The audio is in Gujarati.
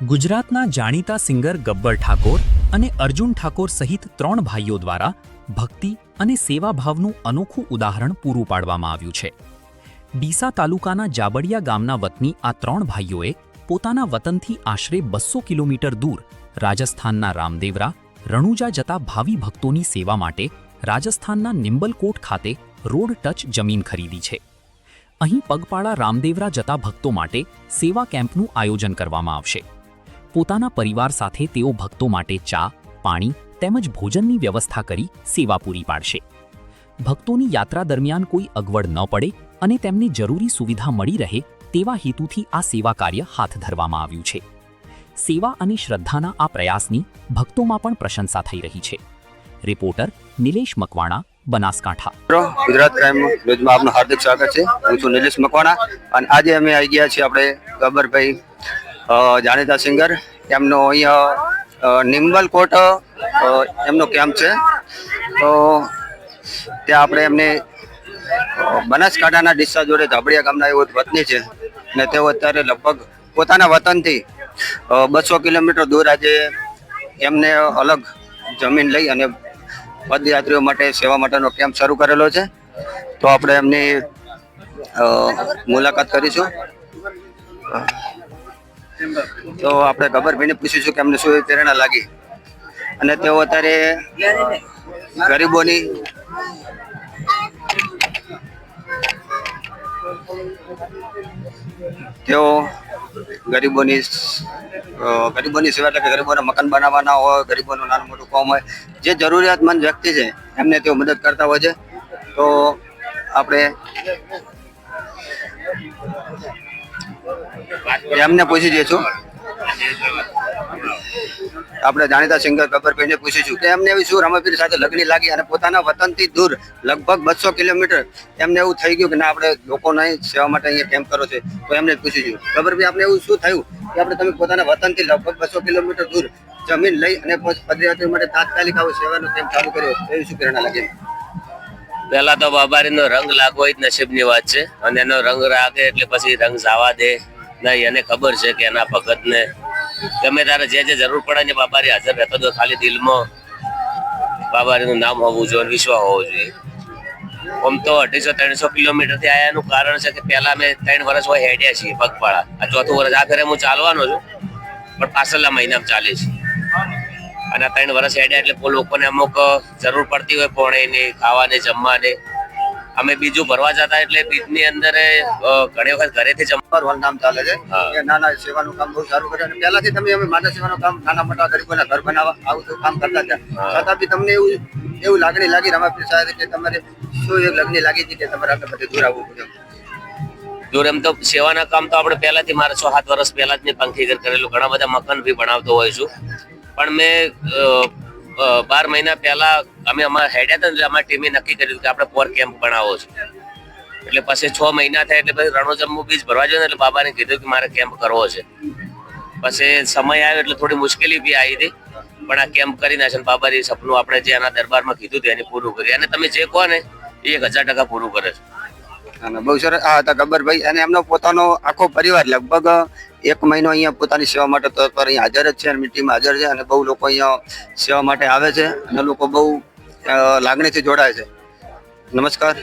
ગુજરાતના જાણીતા સિંગર ગબ્બર ઠાકોર અને અર્જુન ઠાકોર સહિત 3 ભાઈઓ દ્વારા ભક્તિ અને સેવાભાવનું અનોખું ઉદાહરણ પૂરું પાડવામાં આવ્યું છે. ડીસા તાલુકાના જાબડિયા ગામના વતની આ 3 ભાઈઓએ પોતાના વતનથી આશરે 200 કિલોમીટર દૂર રાજસ્થાનના રામદેવરા, રણુજા જતા ભાવિ ભક્તોની સેવા માટે રાજસ્થાનના નિંબલકોટ ખાતે રોડ ટચ જમીન ખરીદી છે. અહીં પગપાળા રામદેવરા જતા ભક્તો માટે સેવા કેમ્પનું આયોજન કરવામાં આવશે. પોતાના પરિવાર સાથે તેઓ ભક્તો માટે ચા, પાણી તેમજ ભોજનની વ્યવસ્થા કરી સેવા પૂરી પાડશે. ભક્તોની યાત્રા દરમિયાન કોઈ અગવડ ન પડે અને તેમને જરૂરી સુવિધા મળી રહે તેવા હેતુથી આ સેવા કાર્ય હાથ ધરવામાં આવ્યું છે. સેવા અને શ્રદ્ધાના આ પ્રયાસની ભક્તોમાં પણ પ્રશંસા થઈ રહી છે. રિપોર્ટર નિલેશ મકવાણા, બનાસકાંઠા. ગુજરાત ક્રાઇમ ન્યૂઝમાં આપનું હાર્દિક સ્વાગત છે. હું છું નિલેશ મકવાણા અને આજે અમે આવી ગયા છીએ આપણે ગબ્બરભાઈ જાણીતા સિંગર, એમનો અહીંયા નિંબલકોટ એમનો કેમ્પ છે. તો ત્યાં આપણે એમને બનાસકાંઠાના ડીસા જોડે ધાબડિયા ગામના એવો વતની છે અને તેઓ અત્યારે લગભગ પોતાના વતનથી 200 કિલોમીટર દૂર આજે એમને અલગ જમીન લઈ અને પદયાત્રીઓ માટે સેવા માટેનો કેમ્પ શરૂ કરેલો છે. તો આપણે એમની મુલાકાત કરીશું. તો આપણે ગબ્બરભાઈને પૂછીશું કે એમને શું પ્રેરણા લાગી અને તેઓ અત્યારે ગરીબોની સેવા, એટલે કે ગરીબોના મકાન બનાવવાના હોય, ગરીબોનું નાનું મોટું કામ હોય, જે જરૂરિયાતમંદ વ્યક્તિ છે એમને તેઓ મદદ કરતા હોય છે. તો આપણે એમને પૂછી જઈશું. આપણે જાણીતા સિંગર ગબ્બરભાઈને પૂછીશું કે એમને એવી શું રમાપીર સાથે લગ્ન લાગી અને પોતાના વતનથી દૂર લગભગ 200 કિલોમીટર એમને એવું થઈ ગયું કે ના આપણે લોકોને સેવા માટે અહીંયા કેમ્પ કરો છે. તો એમને પૂછીશું, ગબ્બરભાઈ આપણે એવું શું થયું કે આપણે તમે પોતાના વતનથી લગભગ 200 કિલોમીટર દૂર જમીન લઈ અને પદયાત્રીઓ માટે તાત્કાલિક આવો સેવાનો કેમ્પ ચાલુ કર્યો, એવી શું પ્રેરણા લાગી? પહેલા તો બાબારીનો રંગ લાગવો જ નસીબની વાત છે અને એનો રંગ લાગે એટલે પછી રંગ જવા દે નહીં. એને ખબર છે કે એના ભગતને ગમે ત્યારે જે જરૂર પડે ને બાબારી હાજર રહેતો હતો. ખાલી દિલમાં બાબારીનું નામ હોવું જોઈએ, વિશ્વાસ હોવો જોઈએ. આમ તો 250-300 કિલોમીટર થી આયા એનું કારણ છે કે પહેલા અમે 3 વર્ષ હોય હેડ્યા છીએ પગપાળા. આ 4થું વર્ષ આ ફેરે હું ચાલવાનો છું, પણ પાછળના મહિનામાં ચાલીશ. અને 3 વર્ષ હેડ્યા એટલે લોકોને અમુક જરૂર પડતી હોય પાણીની, ખાવાની, જમવાની. અમે બીજું ભરવા જતા એટલે બીજની અંદર ઘણી વખત ઘરેથી જમવાનું નામ ચાલે છે. નાના સેવાનું કામ બહુ સારું કરે અને પહેલાથી તમે અમે માનવ સેવાનું કામ, નાના મોટા ગરીબોના ઘર બનાવવા આવું તો કામ કરતા હતા. છતાં બી તમને એવું લાગણી લાગી રમાપીર સાથે કે તમારે શું એક લાગણી લાગી હતી કે તમારે આટલા બધે દૂર આવવું પડ્યું? દૂર એમ તો સેવાના કામ તો આપણે પહેલાથી મારે 6-7 વર્ષ પહેલા જ મેં પંખીઘર કરેલું. ઘણા બધા મકાન બી બનાવતો હોય છું, પણ મેં 12 મહિના પહેલા અમે અમારા હેડ્યા હતા એટલે અમારી ટીમે નક્કી કર્યું કે આપણે પોર કેમ્પ બનાવવો છે. એટલે પછી 6 મહિના થાય એટલે પછી રણોજમનું બીજ ભરવા જોઈએ ને એટલે બાબાને કીધું કે મારે કેમ્પ કરવો છે. પછી સમય આવ્યો એટલે થોડી મુશ્કેલી બી આવી હતી, પણ આ કેમ્પ કરી નાખે. બાબારી સપનું આપણે જે એના દરબારમાં કીધું હતું એને પૂરું કરી અને તમે જે કહો ને એ 1000% પૂરું કરે છે. બહુ સરસ. આ હતા ગબ્બરભાઈ અને એમનો પોતાનો આખો પરિવાર લગભગ 1 મહિનો અહીંયા પોતાની સેવા માટે તત્પર અહીંયા હાજર જ છે અને મીટિંગમાં હાજર છે અને બહુ લોકો અહીંયા સેવા માટે આવે છે અને લોકો બહુ લાગણીથી જોડાય છે. નમસ્કાર.